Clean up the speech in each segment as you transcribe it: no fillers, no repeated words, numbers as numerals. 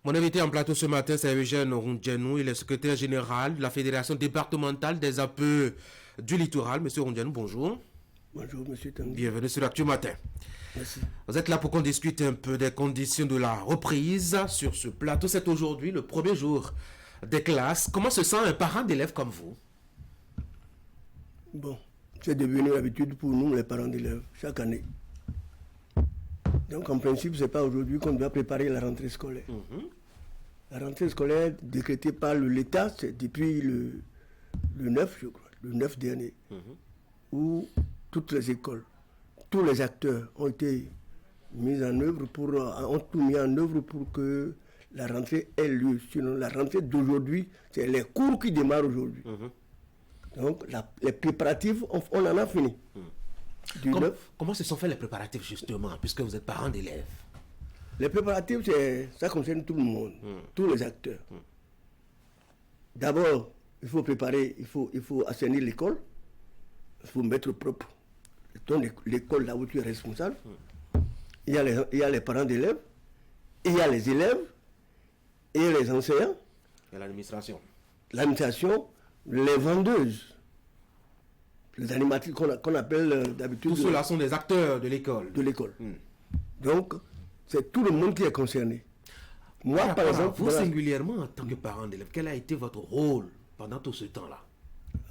Mon invité en plateau ce matin, c'est Eugène Rundjenou. Il est secrétaire général de la Fédération départementale des APE du littoral. Monsieur Rundjenou, bonjour. Bonjour, monsieur Tanguy. Bienvenue sur l'Actu Matin. Merci. Vous êtes là pour qu'on discute un peu des conditions de la reprise sur ce plateau. C'est aujourd'hui le premier jour des classes. Comment se sent un parent d'élèves comme vous? Bon, c'est devenu l'habitude pour nous, les parents d'élèves, chaque année. Donc, en principe, ce n'est pas aujourd'hui qu'on doit préparer la rentrée scolaire. La rentrée scolaire décrétée par l'État, c'est depuis le 9, je crois, le 9 dernier, où toutes les écoles, tous les acteurs ont été mis en œuvre ont tout mis en œuvre pour que la rentrée ait lieu. Sinon, la rentrée d'aujourd'hui, c'est les cours qui démarrent aujourd'hui. Donc, les préparatifs, on en a fini. Comment se sont faits les préparatifs, justement, puisque vous êtes parents d'élèves? Les préparatifs, ça concerne tout le monde, tous les acteurs. D'abord, il faut préparer, il faut assainir l'école, il faut mettre propre l'école là où tu es responsable. Il y a les parents d'élèves, il y a les élèves, et les enseignants. Et l'administration. L'administration, les vendeuses, les animatrices qu'on appelle d'habitude. Tous ceux-là sont des acteurs de l'école. Donc, c'est tout le monde qui est concerné. Moi, par exemple... Vous, singulièrement, en tant que parent d'élève, quel a été votre rôle pendant tout ce temps-là?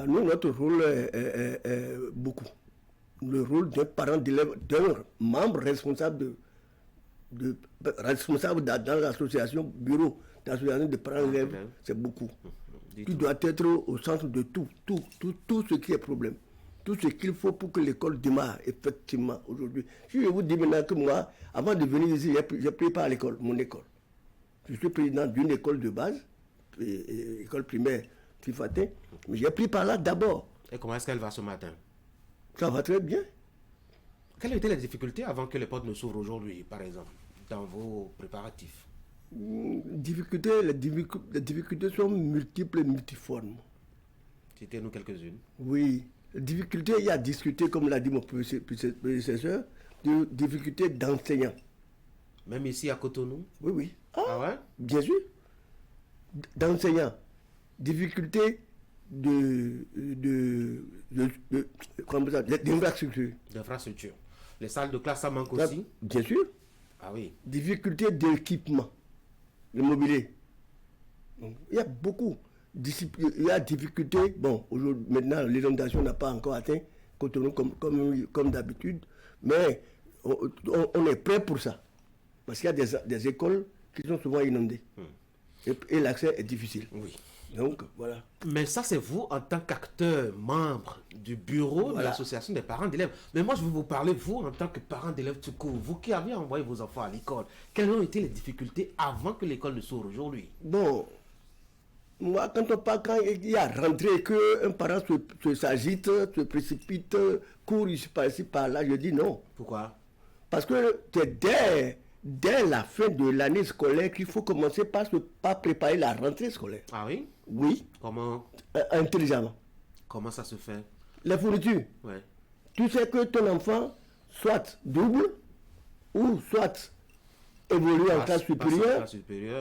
Nous, notre rôle est beaucoup. Le rôle d'un parent d'élève, d'un membre responsable responsable dans l'association, bureau d'association de parents d'élèves, c'est beaucoup. Tu dois être au centre de tout ce qui est problème. Tout ce qu'il faut pour que l'école démarre effectivement aujourd'hui. Si je vous dis maintenant que moi, avant de venir ici, j'ai préparé l'école, mon école. Je suis président d'une école de base, école primaire Tifatin, mais j'ai pris par là d'abord. Et comment est-ce qu'elle va ce matin? Ça va très bien. Quelles étaient les difficultés avant que les portes ne s'ouvrent aujourd'hui, par exemple, dans vos préparatifs? Les difficultés sont multiples et multiformes. Citez-nous quelques-unes. Oui. Les difficultés, il y a discuté, comme l'a dit mon prédécesseur, de difficultés d'enseignants. Même ici à Cotonou? Oui. Ah ouais? Bien sûr. D'enseignants. Difficultés d'infrastructure. D'infrastructure. Les salles de classe, ça manque aussi? Bien sûr. Ah oui. Difficultés d'équipement. Le mobilier. Donc, il y a beaucoup. Il y a difficulté. Bon, aujourd'hui, maintenant, l'inondation n'a pas encore atteint Cotonou comme d'habitude, mais on est prêt pour ça. Parce qu'il y a des écoles qui sont souvent inondées. Et l'accès est difficile. Oui. Donc, voilà. Mais ça, c'est vous, en tant qu'acteur, membre du bureau de l'association des parents d'élèves. Mais moi, je veux vous parler, vous, en tant que parent d'élèves tout court, vous qui avez envoyé vos enfants à l'école, quelles ont été les difficultés avant que l'école ne s'ouvre aujourd'hui? Bon, moi, quand il y a rentré, qu'un parent s'agite, se précipite, court ici par là, je dis non. Pourquoi? Parce que c'est dès la fin de l'année scolaire qu'il faut commencer par préparer la rentrée scolaire. Ah oui? Oui. Comment? Intelligemment. Comment ça se fait? Les fournitures. Ouais. Tu sais que ton enfant soit double ou soit évolue en classe supérieure.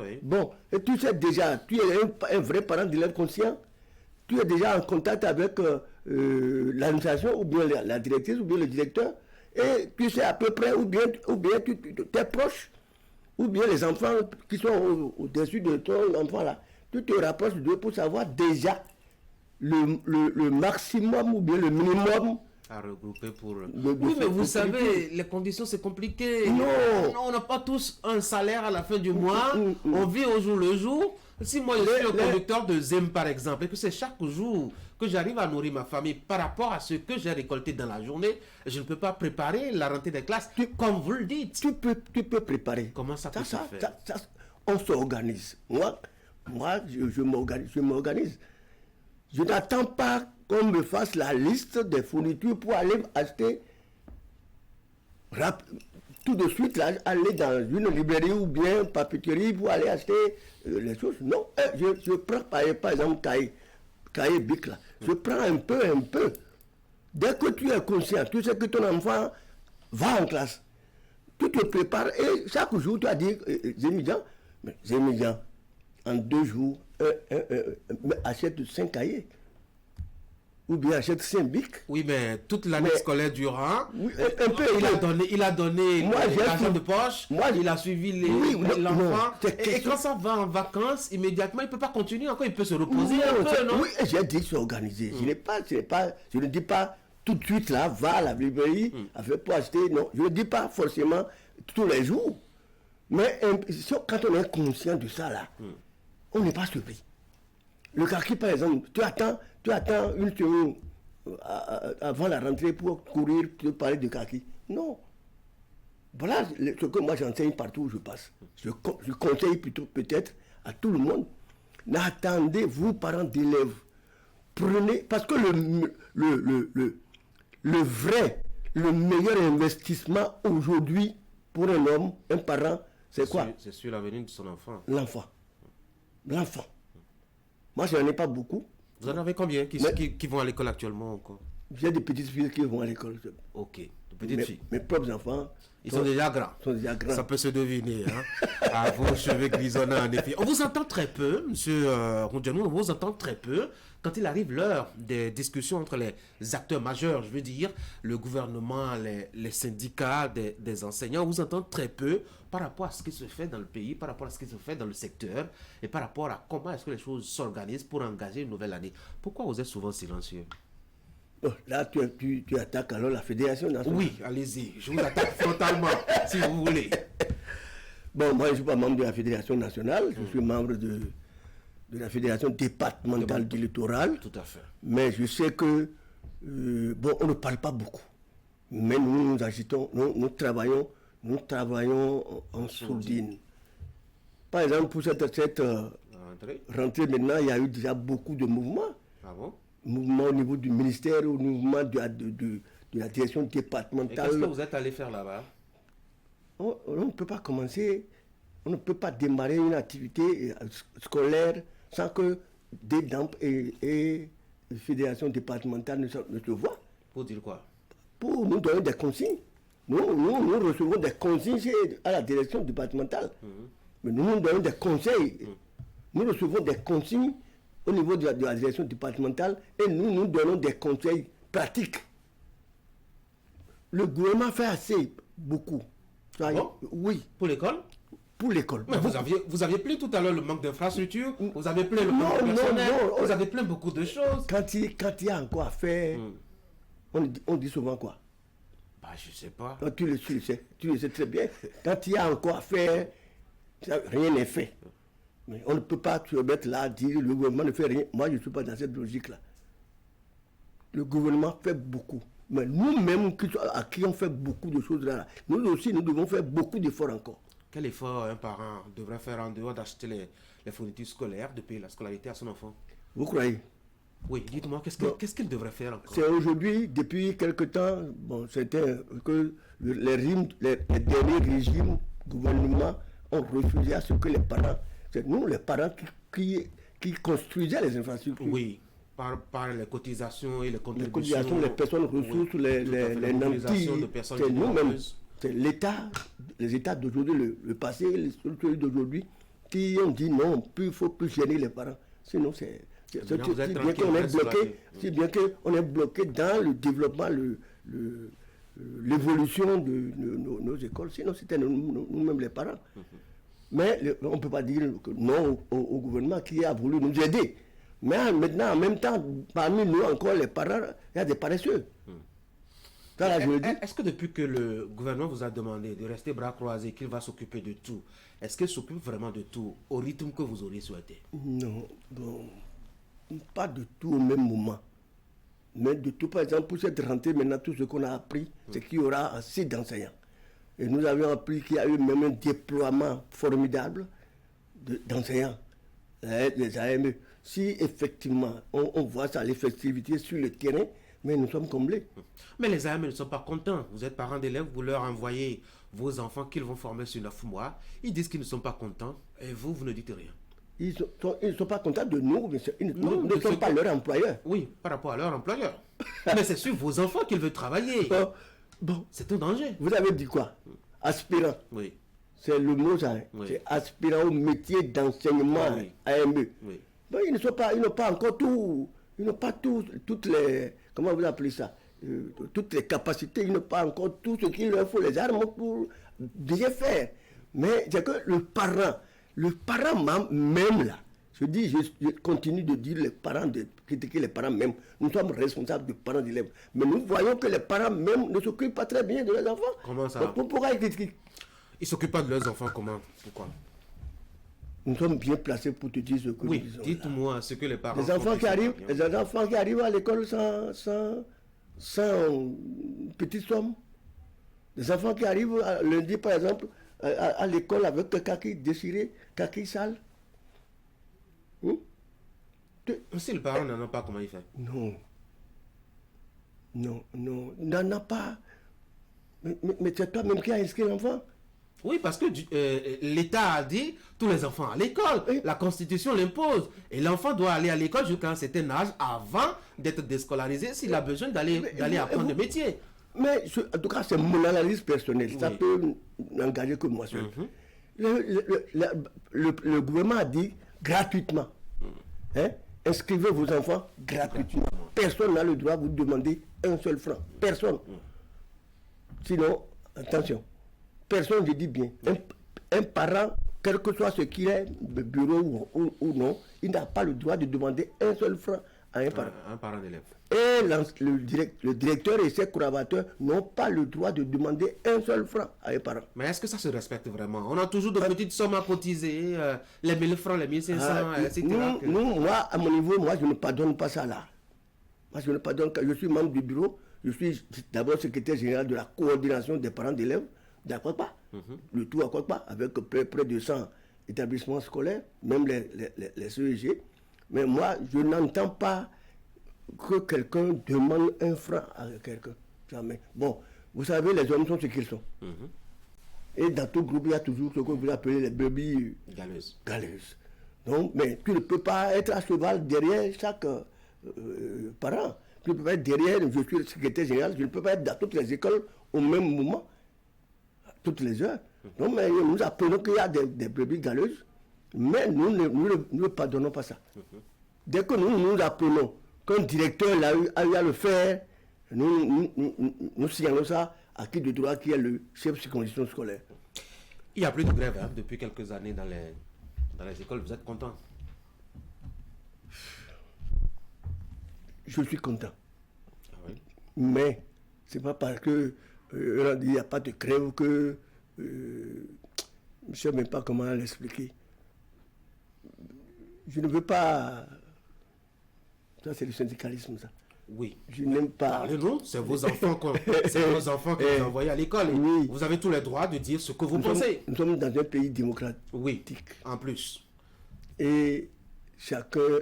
Oui. Bon, et tu sais déjà, tu es un vrai parent d'élève conscient. Tu es déjà en contact avec l'administration ou bien la directrice ou bien le directeur. Et tu sais à peu près, ou bien tes proches, ou bien les enfants qui sont au-dessus de ton enfant là, tu te rapproches d'eux pour savoir déjà le maximum ou bien le minimum à regrouper pour... Oui, mais vous savez, les conditions c'est compliqué. Non, on n'a pas tous un salaire à la fin du mois, on vit au jour le jour. Si moi je suis un conducteur de ZEM par exemple, et que c'est chaque jour que j'arrive à nourrir ma famille par rapport à ce que j'ai récolté dans la journée, je ne peux pas préparer la rentrée des classes comme vous le dites. Tu peux préparer. Comment ça peut se faire? On s'organise. Moi je m'organise. Je n'attends pas qu'on me fasse la liste des fournitures pour aller acheter tout de suite, là, aller dans une librairie ou bien une papeterie pour aller acheter les choses. Non, je prends par exemple cahier bic là. Je prends un peu. Dès que tu es conscient, tu sais que ton enfant va en classe. Tu te prépares et chaque jour tu as dit, Zémidian, Mais Zémédian, en 2 jours, achète 5 cahiers. Ou bien achète 5 bics. Oui, mais toute l'année scolaire durant, oui, un peu, il a donné l'argent de poche, il a suivi l'enfant. Et quand ça va en vacances, immédiatement, il ne peut pas continuer encore, il peut se reposer un peu, non? Oui, j'ai dit s'organiser. Je ne dis pas tout de suite là, va à la librairie, pour acheter, non. Je ne dis pas forcément tous les jours. Mais quand on est conscient de ça là, on n'est pas surpris. Le kaki, par exemple, tu attends une semaine avant la rentrée pour courir, te parler de kaki. Non. Voilà ce que moi j'enseigne partout où je passe. Je conseille plutôt peut-être à tout le monde. N'attendez, vous, parents d'élèves, prenez, parce que le meilleur investissement aujourd'hui pour un homme, un parent, c'est quoi? C'est sur l'avenir de son enfant. L'enfant. Moi, je n'en ai pas beaucoup. Vous en avez combien qui vont à l'école actuellement encore? J'ai des petites filles qui vont à l'école. Ok, de petites filles. Mes propres enfants. Ils sont déjà grands. Ça peut se deviner. À vos cheveux grisonnants, en effet. On vous entend très peu, monsieur Rondianou, on vous entend très peu quand il arrive l'heure des discussions entre les acteurs majeurs, je veux dire, le gouvernement, les syndicats des enseignants. On vous entend très peu par rapport à ce qui se fait dans le pays, par rapport à ce qui se fait dans le secteur et par rapport à comment est-ce que les choses s'organisent pour engager une nouvelle année. Pourquoi vous êtes souvent silencieux? Oh, là, tu attaques alors la Fédération nationale. Oui, allez-y. Je vous attaque frontalement, si vous voulez. Bon, moi, je ne suis pas membre de la Fédération nationale. Je suis membre de la Fédération départementale du littoral. Tout à fait. Mais je sais que, on ne parle pas beaucoup. Mais nous agitons, nous travaillons en sourdine. Par exemple, pour cette rentrée maintenant, il y a eu déjà beaucoup de mouvements. Ah bon? Mouvement au niveau du ministère, au mouvement de la direction départementale. Et qu'est-ce que vous êtes allé faire là-bas? On ne peut pas commencer, on ne peut pas démarrer une activité scolaire sans que des DAMP et fédérations départementales ne se voient. Pour dire quoi? Pour nous donner des consignes. Nous recevons des consignes à la direction départementale. Mais nous donnons des conseils. Nous recevons des consignes au niveau de la direction départementale et nous donnons des conseils pratiques. Le gouvernement fait assez, beaucoup. Ah bon? Oui. Pour l'école? Pour l'école. Mais vous aviez plaint tout à l'heure le manque d'infrastructures, vous avez plaint le manque de personnel, vous avez plaint beaucoup de choses. Quand il y a encore à faire, on dit souvent quoi? Bah, je sais pas. Non, tu le sais très bien. Quand il y a encore à faire, rien n'est fait. Mais on ne peut pas se mettre là à dire le gouvernement ne fait rien. Moi, je ne suis pas dans cette logique-là. Le gouvernement fait beaucoup. Mais nous-mêmes, à qui on fait beaucoup de choses là, nous aussi, nous devons faire beaucoup d'efforts encore. Quel effort un parent devrait faire en dehors d'acheter les fournitures scolaires, de payer la scolarité à son enfant? Vous croyez? Oui, dites-moi, qu'est-ce qu'il devrait faire encore? C'est aujourd'hui, depuis quelque temps, c'était que les derniers régimes gouvernement ont refusé à ce que les parents, c'est nous les parents qui construisaient les infrastructures. Oui, par les cotisations et les contributions. Les cotisations, les personnes ressources, les nantis, c'est nous-mêmes. C'est l'État, les États d'aujourd'hui, le passé, les structures d'aujourd'hui, qui ont dit non, il ne faut plus gêner les parents. Sinon, c'est bien qu'on est bloqué dans le développement, l'évolution de nos écoles. Sinon, c'était nous-mêmes les parents. Mais on ne peut pas dire que non au gouvernement qui a voulu nous aider. Mais maintenant, en même temps, parmi nous encore, les parents, il y a des paresseux. Est-ce que depuis que le gouvernement vous a demandé de rester bras croisés, qu'il va s'occuper de tout, est-ce qu'il s'occupe vraiment de tout au rythme que vous auriez souhaité? Non, pas de tout au même moment. Mais de tout, par exemple, pour cette rentrée, maintenant, tout ce qu'on a appris, c'est qu'il y aura assez d'enseignants. Et nous avions appris qu'il y a eu même un déploiement formidable d'enseignants, les AME. Si effectivement, on voit ça, l'effectivité sur le terrain, mais nous sommes comblés. Mais les AME ne sont pas contents. Vous êtes parents d'élèves, vous leur envoyez vos enfants qu'ils vont former sur 9 mois. Ils disent qu'ils ne sont pas contents et vous ne dites rien. Ils ne sont pas contents de nous, mais ils ne sont pas leurs employeurs. Oui, par rapport à leurs employeurs. Mais c'est sur vos enfants qu'ils veulent travailler. Bon, c'est un danger. Vous avez dit quoi? Aspirant. Oui. c'est le mot ça, Oui. c'est aspirant au métier d'enseignement, Oui. AME. Oui. Ben, ils n'ont pas encore tout, ils n'ont pas toutes les, comment vous appelez ça, toutes les capacités, ils n'ont pas encore tout ce qu'il leur faut, les armes pour bien faire. Mais c'est que le parent même là, je continue de dire les parents, de critiquer les parents même. Nous sommes responsables des parents d'élèves. Mais nous voyons que les parents même ne s'occupent pas très bien de leurs enfants. Comment ça? Donc, pourquoi ils critiquent? Ils s'occupent pas de leurs enfants, comment? Pourquoi? Nous sommes bien placés pour te dire ce que Oui, nous disons. dites-moi ce que les parents Les enfants font qui arrivent, bien. les enfants qui arrivent à l'école sans petite somme. Les enfants qui arrivent lundi, par exemple, à l'école avec le kaki déchiré, kaki sale. Si le parent n'en a pas, comment il fait? Non. N'en a pas. Mais c'est toi-même qui as inscrit l'enfant. Oui, parce que l'État a dit tous les enfants à l'école. Oui. La Constitution l'impose. Et l'enfant doit aller à l'école jusqu'à un certain âge avant d'être déscolarisé s'il a besoin d'aller apprendre le métier. Mais en tout cas, c'est mon analyse personnelle. Ça Oui. peut n'engager que moi seul. Le gouvernement a dit gratuitement. Hein, inscrivez vos enfants gratuitement. Personne n'a le droit de vous demander un seul franc. Personne. Sinon, attention. Personne, je dis bien. Un parent, quel que soit ce qu'il est, bureau ou non, il n'a pas le droit de demander un seul franc à un parent. Un parent d'élève. Et le directeur et ses collaborateurs n'ont pas le droit de demander un seul franc à un parent. Mais est-ce que ça se respecte vraiment? On a toujours de petites sommes à cotiser, les 1000 francs, les 1500, etc. Moi, à mon niveau, moi, je ne pardonne pas ça là. Moi, je ne pardonne pas. Je suis membre du bureau. Je suis d'abord secrétaire général de la coordination des parents d'élèves d'Akwakpa. Le tout à Akwakpa, avec près de 100 établissements scolaires, même les CEG. Mais moi, je n'entends pas que quelqu'un demande un franc à quelqu'un. Jamais. Bon, vous savez, les hommes sont ce qu'ils sont. Et dans tout groupe, il y a toujours ce que vous appelez les brebis galeuses. Donc, mais tu ne peux pas être à cheval derrière chaque parent. Tu ne peux pas être derrière, je suis le secrétaire général, je ne peux pas être dans toutes les écoles au même moment, à toutes les heures. Donc, mais nous apprenons qu'il y a des brebis galeuses, mais nous ne pardonnons pas ça. Dès que nous apprenons qu'un directeur a eu à le faire, nous signalons ça à qui de droit qui est le chef de condition scolaire. Il n'y a plus de grève depuis quelques années dans les écoles. Vous êtes content? Je suis content. Ah oui. Mais c'est pas parce que il n'y a pas de grève que je ne sais même pas comment l'expliquer. Je ne veux pas. Ça, c'est le syndicalisme, ça. Oui. Je n'aime pas. Parlez-nous, c'est vos enfants que vous envoyez à l'école. Oui. Vous avez tous les droits de dire ce que vous pensez. Nous sommes dans un pays démocratique. Oui, en plus. Et chacun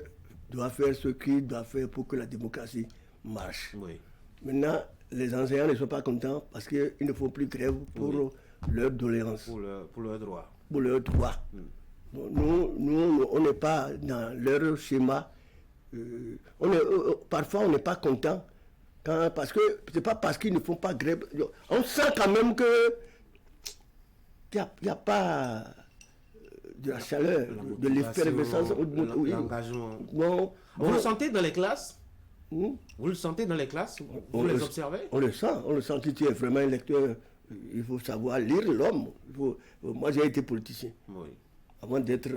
doit faire ce qu'il doit faire pour que la démocratie marche. Oui. Maintenant, les enseignants ne sont pas contents parce qu'ils ne font plus grève pour leur doléance. Pour leur droit. Pour leurs droits. Bon, nous, on n'est pas dans leur schéma. Parfois, on n'est pas content. Parce que c'est pas parce qu'ils ne font pas grève. On sent quand même que qu'il n'y a pas de la chaleur, de l'effervescence. L'engagement. Bon, Vous le sentez dans les classes? Hmm? Vous le sentez dans les classes? Vous les observez? On le sent. Si tu es vraiment un lecteur, il faut savoir lire l'homme. Moi, j'ai été politicien. Oui. Avant d'être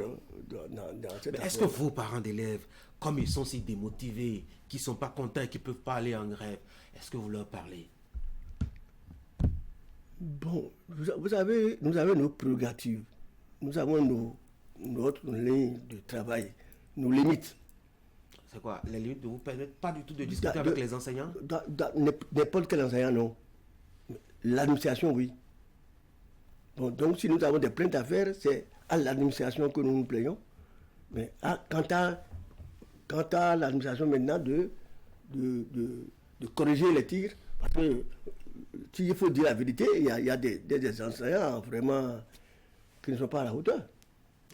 dans cette Est-ce que vos parents d'élèves, comme ils sont si démotivés, qui ne sont pas contents et qui ne peuvent pas aller en grève, est-ce que vous leur parlez? Bon, vous savez, nous avons nos prérogatives. Nous avons notre ligne de travail, nos limites. C'est quoi? Les limites ne vous permettent pas du tout de discuter avec les enseignants? N'importe quel enseignant, non. L'administration, oui. Bon, donc, si nous avons des plaintes à faire, c'est à l'administration que nous nous plaignons. Mais quant à l'administration maintenant de corriger les tirs, parce que s'il faut dire la vérité, il y a des enseignants vraiment qui ne sont pas à la hauteur.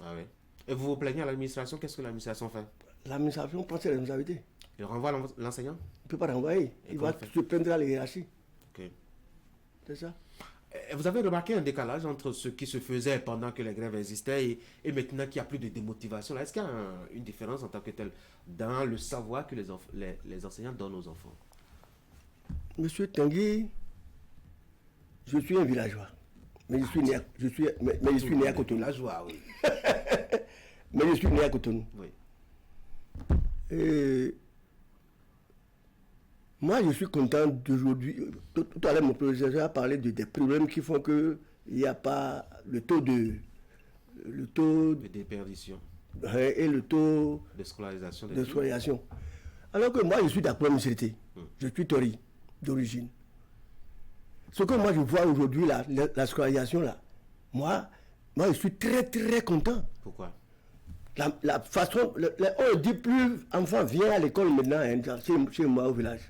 Ah oui. Et vous vous plaignez à l'administration, qu'est-ce que l'administration fait? L'administration prend ses responsabilités. Il renvoie l'enseignant? Il ne peut pas renvoyer. Il va se plaindre à la hiérarchie. Ok. C'est ça. Vous avez remarqué un décalage entre ce qui se faisait pendant que les grèves existaient et maintenant qu'il n'y a plus de démotivation. Là, est-ce qu'il y a une différence en tant que telle dans le savoir que les enseignants donnent aux enfants? Monsieur Tanguy, je suis un villageois. Mais je suis né à Cotonou. Villageois, oui. Mais je suis né à Cotonou. Oui. Et moi, je suis content d'aujourd'hui. Tout à l'heure, mon professeur a parlé des problèmes qui font qu'il n'y a pas le taux de déperdition et le taux de scolarisation. Alors que moi, je suis d'accord, je suis Tori d'origine. Ce que moi, je vois aujourd'hui, la scolarisation, là, moi, je suis très, très content. Pourquoi? La façon, on dit plus, enfant, viens à l'école maintenant, hein, chez moi au village.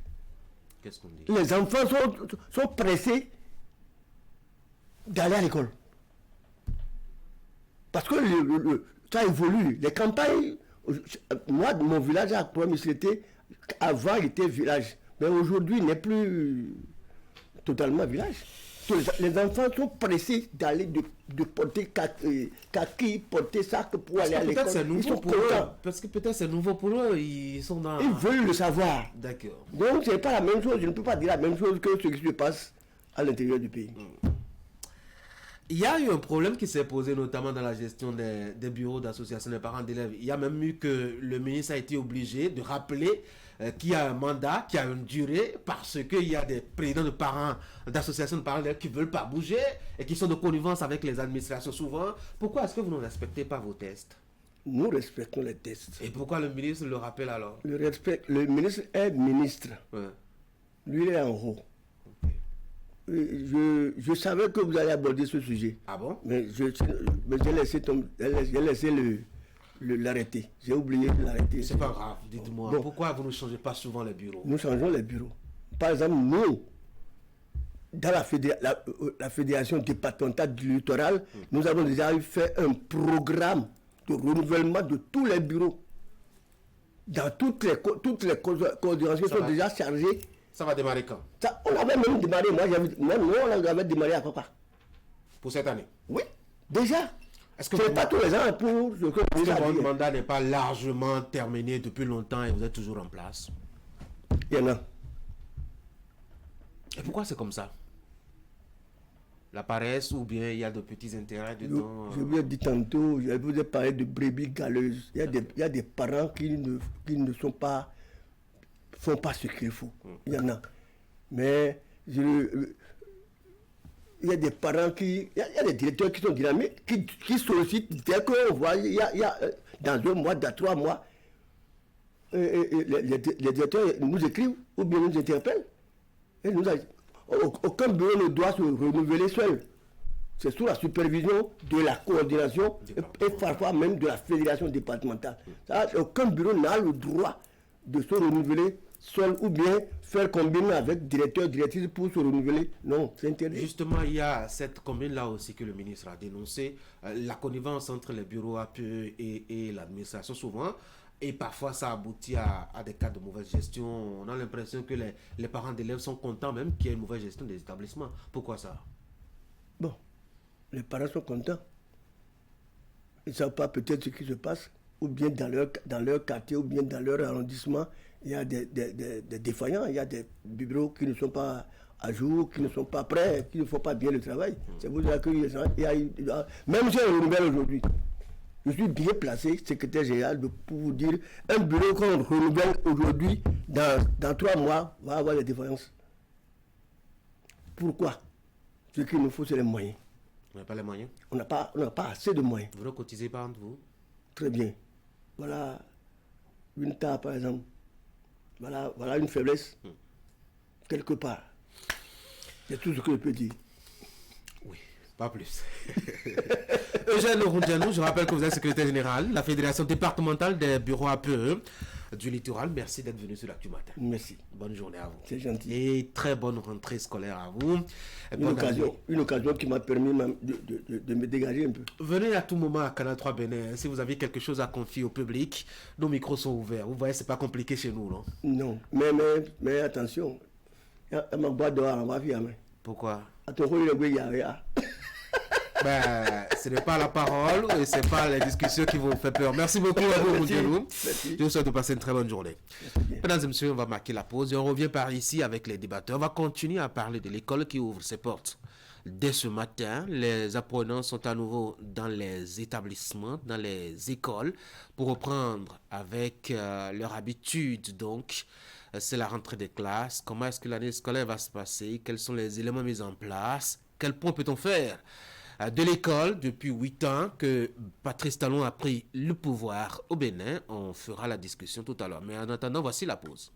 Qu'est-ce qu'on dit? Les enfants sont pressés d'aller à l'école. Parce que ça évolue. Les campagnes, moi, mon village à Croix-Michelté, avant, il était village. Mais aujourd'hui, il n'est plus totalement village. Les enfants sont pressés d'aller de porter kaki, porter sac pour aller à l'école. Peut-être c'est nouveau pour eux. Parce que peut-être c'est nouveau pour eux. Ils veulent le savoir. D'accord. Donc c'est pas la même chose. Je ne peux pas dire la même chose que ce qui se passe à l'intérieur du pays. Il y a eu un problème qui s'est posé notamment dans la gestion des bureaux d'association des parents d'élèves. Il y a même eu que le ministre a été obligé de rappeler qu'il y a un mandat, qui a une durée, parce qu'il y a des présidents de parents, d'associations de parents d'élèves qui ne veulent pas bouger et qui sont de connivence avec les administrations souvent. Pourquoi est-ce que vous ne respectez pas vos tests? Nous respectons les tests. Et pourquoi le ministre le rappelle alors? Le ministre est ministre. Ouais. Lui, il est en haut. Je savais que vous allez aborder ce sujet. Ah bon? Mais j'ai laissé l'arrêter. J'ai oublié de l'arrêter. C'est pas grave, dites-moi. Bon. Pourquoi vous ne changez pas souvent les bureaux? Nous changeons les bureaux. Par exemple, nous, dans la fédération départementale du littoral, nous avons déjà fait un programme de renouvellement de tous les bureaux. Dans toutes les coordinations sont déjà chargées. Ça va démarrer quand? On avait même démarré, on avait démarré à Papa. Pour cette année? Oui, déjà. Est-ce que pas tous les ans pour ce que votre mandat n'est pas largement terminé depuis longtemps et vous êtes toujours en place? Il y en a. Et pourquoi c'est comme ça? La paresse ou bien il y a de petits intérêts dedans? Je vous ai dit tantôt, je vous ai parlé de brebis galeuses. Il y a des parents qui ne font pas ce qu'il faut. Il y en a. Mais il y a des parents il y a des directeurs qui sont dynamiques, qui sollicitent dès qu'on voit, dans 2 mois, dans 3 mois, les directeurs nous écrivent ou bien nous interpellent. Et aucun bureau ne doit se renouveler seul. C'est sous la supervision de la coordination et parfois même de la fédération départementale. Aucun bureau n'a le droit de se renouveler seul ou bien faire combiner avec directeur, directrice pour se renouveler. Non, c'est interdit. Justement, il y a cette combine-là aussi que le ministre a dénoncé, la connivence entre les bureaux APE et l'administration souvent, et parfois ça aboutit à des cas de mauvaise gestion. On a l'impression que les parents d'élèves sont contents même qu'il y ait une mauvaise gestion des établissements. Pourquoi ça? Bon, les parents sont contents. Ils ne savent pas peut-être ce qui se passe, ou bien dans leur quartier, ou bien dans leur arrondissement. Il y a des défaillants, il y a des bureaux qui ne sont pas à jour, qui ne sont pas prêts, qui ne font pas bien le travail. C'est pour ça que les gens, même si on renouvelle aujourd'hui, je suis bien placé, secrétaire général, pour vous dire, un bureau qu'on renouvelle aujourd'hui, dans 3 mois, va avoir des défaillances. Pourquoi? Ce qu'il nous faut, c'est les moyens. On n'a pas les moyens? On n'a pas assez de moyens. Vous ne cotisez pas entre vous? Très bien. Voilà une tare, par exemple. Voilà une faiblesse. Quelque part. C'est tout ce que je peux dire. Oui, pas plus. Eugène Rondianou, je rappelle que vous êtes secrétaire général de la Fédération départementale des bureaux APE du littoral. Merci d'être venu sur l'Actu Matin. Merci. Bonne journée à vous. C'est gentil. Et très bonne rentrée scolaire à vous. Une occasion qui m'a permis de me dégager un peu. Venez à tout moment à Canal 3 Bénin. Si vous avez quelque chose à confier au public, nos micros sont ouverts. Vous voyez, c'est pas compliqué chez nous, non? Non, mais attention. Ma boîte dehors, on va faire. Pourquoi? Ce n'est pas la parole et ce n'est pas les discussions qui vous font peur. Merci beaucoup à vous, Moukelou. Je vous souhaite de passer une très bonne journée. Mesdames et messieurs, on va marquer la pause et on revient par ici avec les débatteurs. On va continuer à parler de l'école qui ouvre ses portes. Dès ce matin, les apprenants sont à nouveau dans les établissements, dans les écoles, pour reprendre avec leur habitude. Donc, c'est la rentrée des classes. Comment est-ce que l'année scolaire va se passer? Quels sont les éléments mis en place? Quel point peut-on faire de l'école depuis 8 ans que Patrice Talon a pris le pouvoir au Bénin? On fera la discussion tout à l'heure. Mais en attendant, voici la pause.